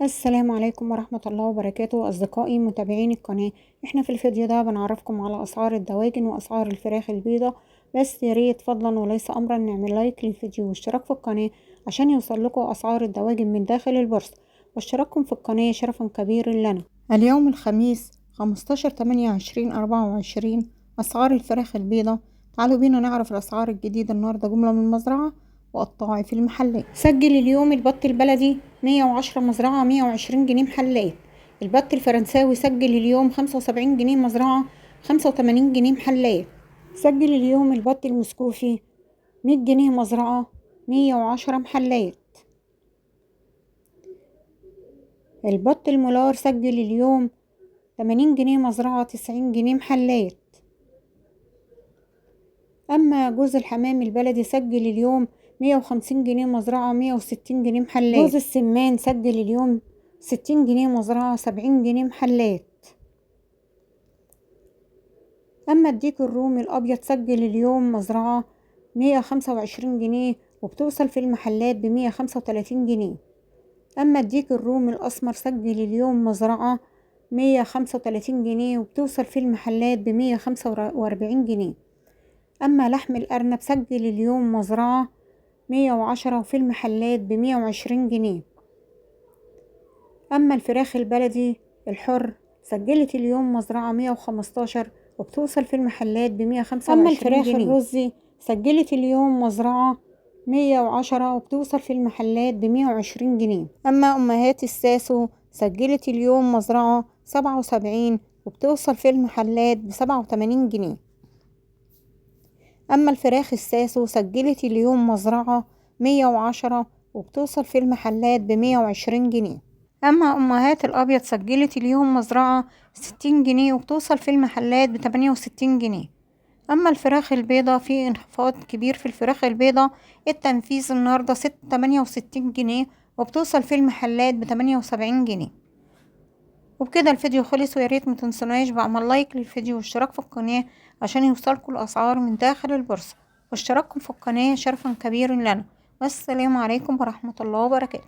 السلام عليكم ورحمة الله وبركاته أصدقائي متابعين القناة. احنا في الفيديو ده بنعرفكم على أسعار الدواجن وأسعار الفراخ البيضة. بس ياريت فضلا وليس أمرا نعمل لايك للفيديو واشتراك في القناة عشان يوصل لكم أسعار الدواجن من داخل البورصة، واشتراككم في القناة شرفا كبير لنا. اليوم الخميس 15/8/2024 أسعار الفراخ البيضة. تعالوا بينا نعرف الأسعار الجديدة النهاردة جملة من المزرعة وقطاعي في المحلات. سجل اليوم البط البلدي 110 مزرعة 120 جنيه محلات. البط الفرنساوي سجل اليوم 75 جنيه مزرعة 85 جنيه محلات. سجل اليوم البط المسكوفي 100 جنيه مزرعة 110 محلات. البط المولار سجل اليوم 80 جنيه مزرعة 90 جنيه محلات. أما جوز الحمام البلدي سجل اليوم 150 جنيه مزرعة 160 جنيه محلات. جوز السمان سجل اليوم 60 جنيه مزرعة 70 جنيه محلات. أما الديك الرومي الأبيض سجل اليوم مزرعة 125 جنيه وبتوصل في المحلات ب135 جنيه. أما الديك الرومي الأسمر سجل اليوم مزرعة 135 جنيه وبتوصل في المحلات ب145 جنيه. أما لحم الأرنب سجل اليوم مزرعة 110 وفي المحلات ب120 جنيه. أما الفراخ البلدي الحر سجلت اليوم مزرعة 115 وبتوصل في المحلات ب125 جنيه. أما الفراخ الرزي سجلت اليوم مزرعة 110 وبتوصل في المحلات ب120 جنيه. أما أمهات الساسو سجلت اليوم مزرعة 77 وبتوصل في المحلات ب87 جنيه. أما الفراخ الساسو سجلت اليوم مزرعة 110 وبتوصل في المحلات ب120 جنيه. أما أمهات الأبيض سجلت اليوم مزرعة 60 جنيه وبتوصل في المحلات ب68 جنيه. أما الفراخ البيضة في انخفاض كبير في الفراخ البيضة. التنفيذ النهاردة 68 جنيه وبتوصل في المحلات ب78 جنيه. وبكده الفيديو خلص، وياريت متنسوناش بعمل لايك للفيديو واشتراك في القناة عشان يوصلكوا الأسعار من داخل البورصة، واشتراككم في القناة شرفا كبير لنا. والسلام عليكم ورحمة الله وبركاته.